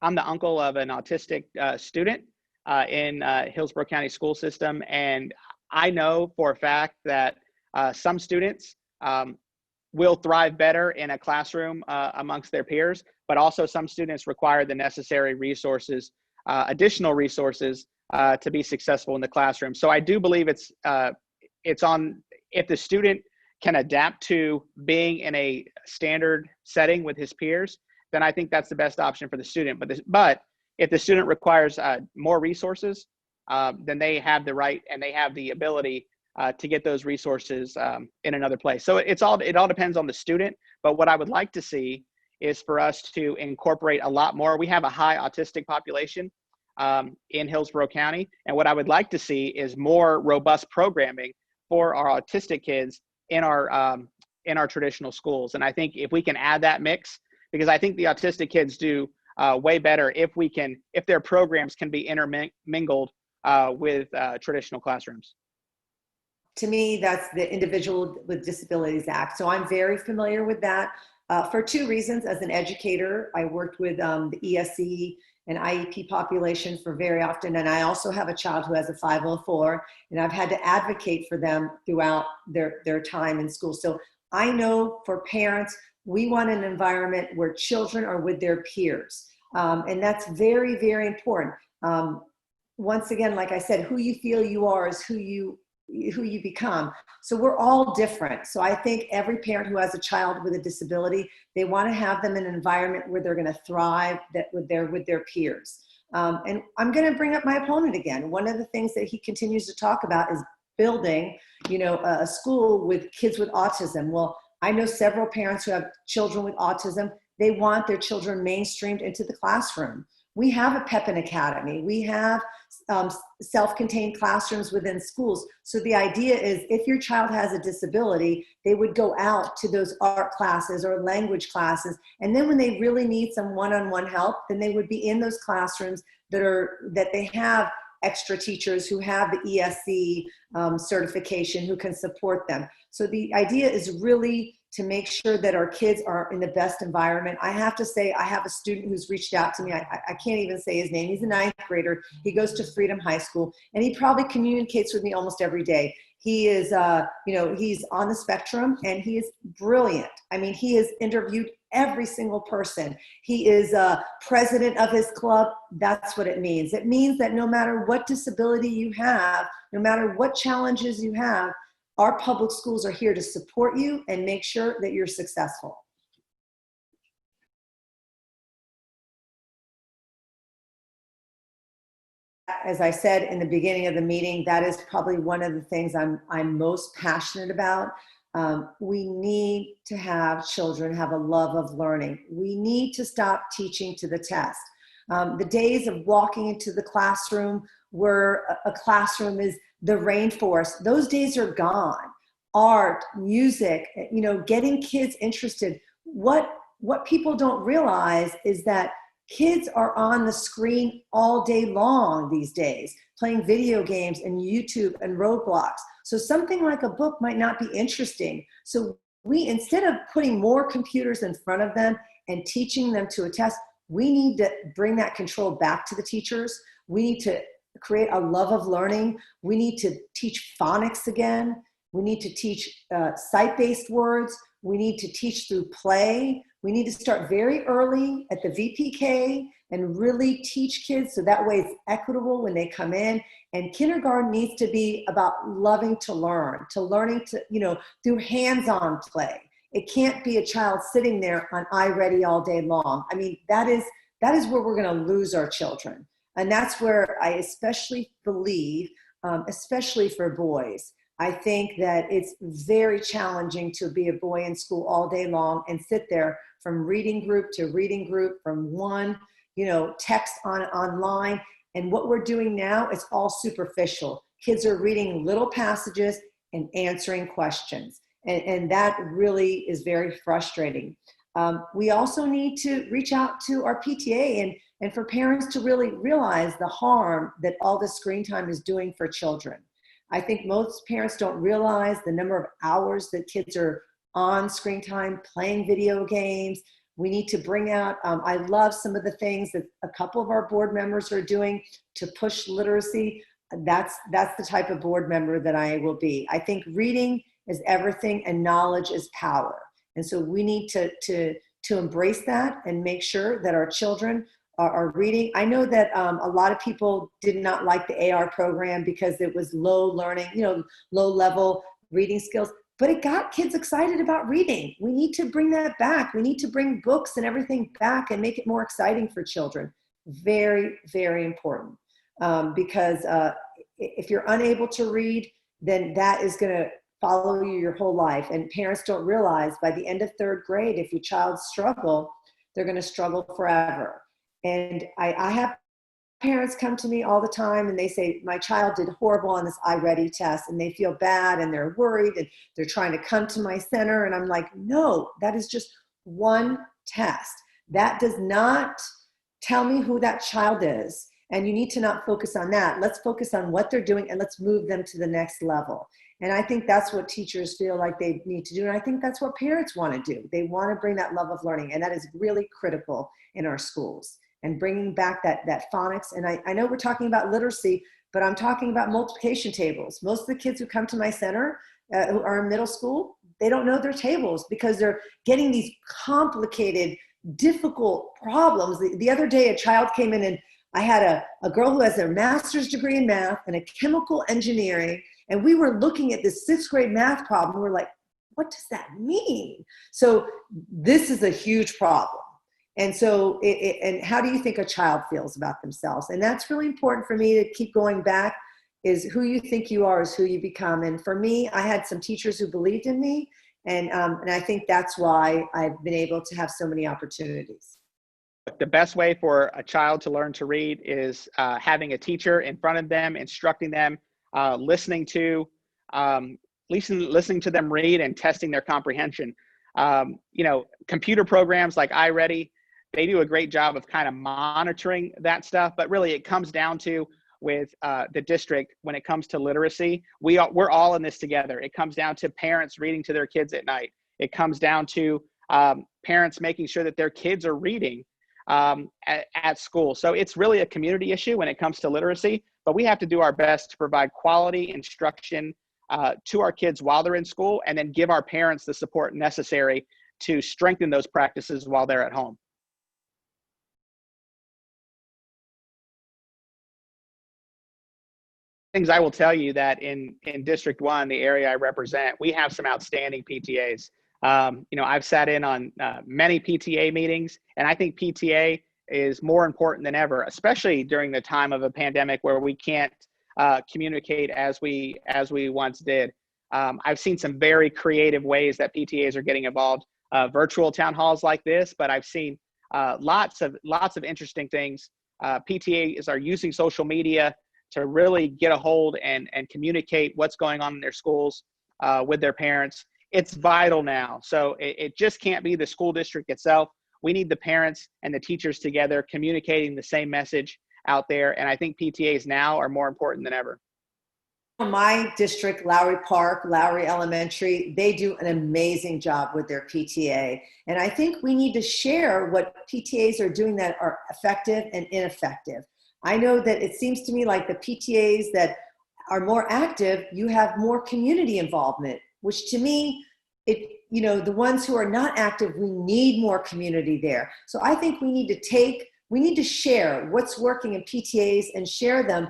I'm the uncle of an autistic student in Hillsborough County school system, and I know for a fact that some students will thrive better in a classroom amongst their peers, but also some students require the necessary resources, additional resources to be successful in the classroom. So I do believe it's on, if the student can adapt to being in a standard setting with his peers, then I think that's the best option for the student. But if the student requires more resources, then they have the right and they have the ability to get those resources in another place. So it all depends on the student. But what I would like to see is for us to incorporate a lot more. We have a high autistic population in Hillsborough County, and what I would like to see is more robust programming for our autistic kids in our traditional schools. And I think if we can add that mix, because I think the autistic kids do way better if their programs can be intermingled with traditional classrooms. To me, that's the Individual with Disabilities Act. So I'm very familiar with that for two reasons. As an educator, I worked with the ESE and IEP population for very often. And I also have a child who has a 504, and I've had to advocate for them throughout their time in school. So I know for parents, we want an environment where children are with their peers. And that's very, very important. Once again, like I said, who you feel you are is who you become. So we're all different. So I think every parent who has a child with a disability, they want to have them in an environment where they're going to thrive, with their peers. And I'm going to bring up my opponent again. One of the things that he continues to talk about is building, a school with kids with autism. Well, I know several parents who have children with autism. They want their children mainstreamed into the classroom. We have a Pepin Academy. We have self-contained classrooms within schools. So the idea is if your child has a disability, they would go out to those art classes or language classes. And then when they really need some one-on-one help, then they would be in those classrooms that they have extra teachers who have the ESC certification who can support them. So the idea is really to make sure that our kids are in the best environment. I have to say, I have a student who's reached out to me. I can't even say his name. He's a 9th grader. He goes to Freedom High School, and he probably communicates with me almost every day. He is, he's on the spectrum, and he is brilliant. I mean, he has interviewed every single person. He is president of his club. That's what it means. It means that no matter what disability you have, no matter what challenges you have, our public schools are here to support you and make sure that you're successful. As I said in the beginning of the meeting, that is probably one of the things I'm most passionate about. We need to have children have a love of learning. We need to stop teaching to the test. The days of walking into the classroom where a classroom is the rainforest, those days are gone. Art, music, getting kids interested. What people don't realize is that kids are on the screen all day long these days, playing video games and YouTube and Roblox. So something like a book might not be interesting. So instead of putting more computers in front of them and teaching them to a test, we need to bring that control back to the teachers. We need to create a love of learning. We need to teach phonics again. We need to teach sight-based words. We need to teach through play. We need to start very early at the VPK and really teach kids so that way it's equitable when they come in. And kindergarten needs to be about loving to learn, learning to, through hands-on play. It can't be a child sitting there on iReady all day long. I mean, that is where we're going to lose our children. And that's where I especially believe, especially for boys, I think that it's very challenging to be a boy in school all day long and sit there from reading group to reading group, from one, text online. And what we're doing now is all superficial. Kids are reading little passages and answering questions. And that really is very frustrating. We also need to reach out to our PTA and for parents to really realize the harm that all this screen time is doing for children. I think most parents don't realize the number of hours that kids are on screen time, playing video games, We need to bring out, I love some of the things that a couple of our board members are doing to push literacy. That's the type of board member that I will be. I think reading is everything and knowledge is power. And so we need to embrace that and make sure that our children are reading. I know that a lot of people did not like the AR program because it was low learning, low level reading skills, but it got kids excited about reading. We need to bring that back. We need to bring books and everything back and make it more exciting for children. Very, very important. Because if you're unable to read, then that is going to follow you your whole life. And parents don't realize by the end of 3rd grade, if your child struggle, they're going to struggle forever. And I have parents come to me all the time and they say, my child did horrible on this iReady test, and they feel bad and they're worried and they're trying to come to my center. And I'm like, no, that is just one test. That does not tell me who that child is. And you need to not focus on that. Let's focus on what they're doing and let's move them to the next level. And I think that's what teachers feel like they need to do. And I think that's what parents want to do. They want to bring that love of learning. And that is really critical in our schools, and bringing back that phonics. And I know we're talking about literacy, but I'm talking about multiplication tables. Most of the kids who come to my center who are in middle school, they don't know their tables because they're getting these complicated, difficult problems. The other day, a child came in and I had a girl who has a master's degree in math and a chemical engineering, and we were looking at this 6th grade math problem. We're like, what does that mean? So this is a huge problem. And so, and how do you think a child feels about themselves? And that's really important for me to keep going back, is who you think you are is who you become. And for me, I had some teachers who believed in me. And I think that's why I've been able to have so many opportunities. The best way for a child to learn to read is having a teacher in front of them, instructing them, listening to them read and testing their comprehension. Computer programs like iReady, they do a great job of kind of monitoring that stuff, but really it comes down to with the district when it comes to literacy, we're all in this together. It comes down to parents reading to their kids at night. It comes down to parents making sure that their kids are reading at school. So it's really a community issue when it comes to literacy, but we have to do our best to provide quality instruction to our kids while they're in school, and then give our parents the support necessary to strengthen those practices while they're at home. Things I will tell you that in District 1, the area I represent, we have some outstanding PTAs. I've sat in on many PTA meetings, and I think PTA is more important than ever, especially during the time of a pandemic where we can't communicate as we once did. I've seen some very creative ways that PTAs are getting involved, virtual town halls like this, but I've seen lots of interesting things. PTAs are using social media to really get a hold and communicate what's going on in their schools with their parents. It's vital now. So it just can't be the school district itself. We need the parents and the teachers together communicating the same message out there. And I think PTAs now are more important than ever. My district, Lowry Park, Lowry Elementary, they do an amazing job with their PTA. And I think we need to share what PTAs are doing that are effective and ineffective. I know that it seems to me like the PTAs that are more active, you have more community involvement, which to me, the ones who are not active, we need more community there. So I think we need to share what's working in PTAs and share them,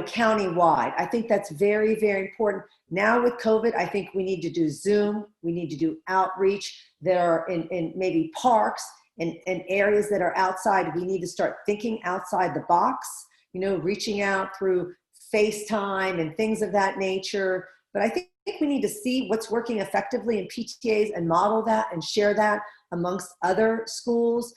county-wide. I think that's very, very important. Now with COVID, I think we need to do Zoom. We need to do outreach. There are in maybe parks and areas that are outside. We need to start thinking outside the box, reaching out through FaceTime and things of that nature. But I think we need to see what's working effectively in PTAs and model that and share that amongst other schools.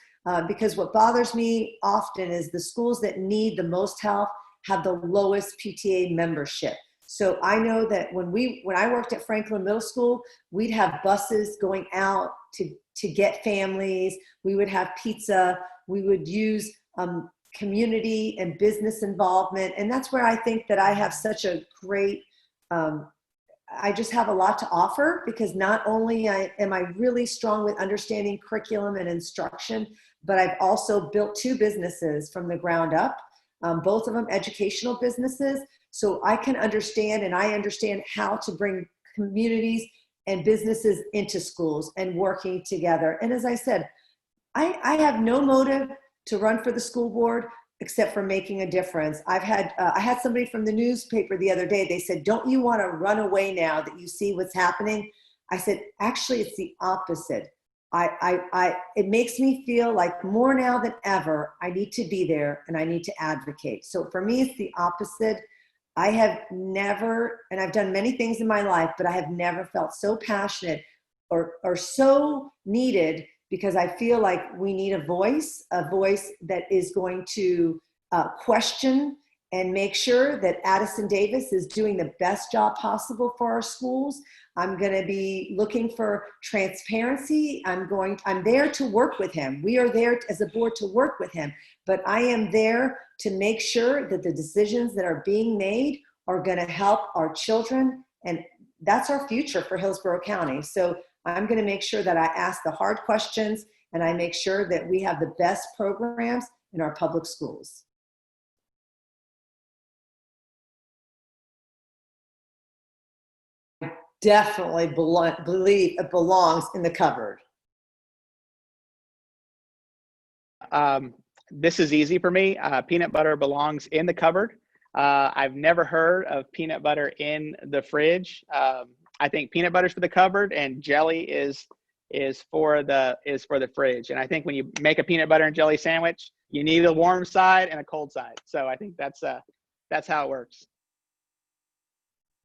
Because what bothers me often is the schools that need the most help have the lowest PTA membership. So I know that when I worked at Franklin Middle School, we'd have buses going out to get families. We would have pizza. We would use community and business involvement. And that's where I think that I have such a great I just have a lot to offer, because not only am I really strong with understanding curriculum and instruction, but I've also built 2 businesses from the ground up, both of them educational businesses. So I can understand, and I understand how to bring communities and businesses into schools and working together. And as I said, I have no motive to run for the school board except for making a difference. I had somebody from the newspaper the other day. They said, "Don't you want to run away now that you see what's happening?" I said, actually, it's the opposite. It makes me feel like more now than ever, I need to be there and I need to advocate. So for me, it's the opposite. I have never, and I've done many things in my life, but I have never felt so passionate or so needed, because I feel like we need a voice that is going to question and make sure that Addison Davis is doing the best job possible for our schools. I'm going to be looking for transparency. I'm there to work with him. We are there as a board to work with him, but I am there to make sure that the decisions that are being made are going to help our children, and that's our future for Hillsborough County. So I'm going to make sure that I ask the hard questions, and I make sure that we have the best programs in our public schools. Definitely believe it belongs in the cupboard. This is easy for me. Peanut butter belongs in the cupboard. I've never heard of peanut butter in the fridge. I think peanut butter's for the cupboard and jelly is for the fridge. And I think when you make a peanut butter and jelly sandwich, you need a warm side and a cold side. So I think that's how it works.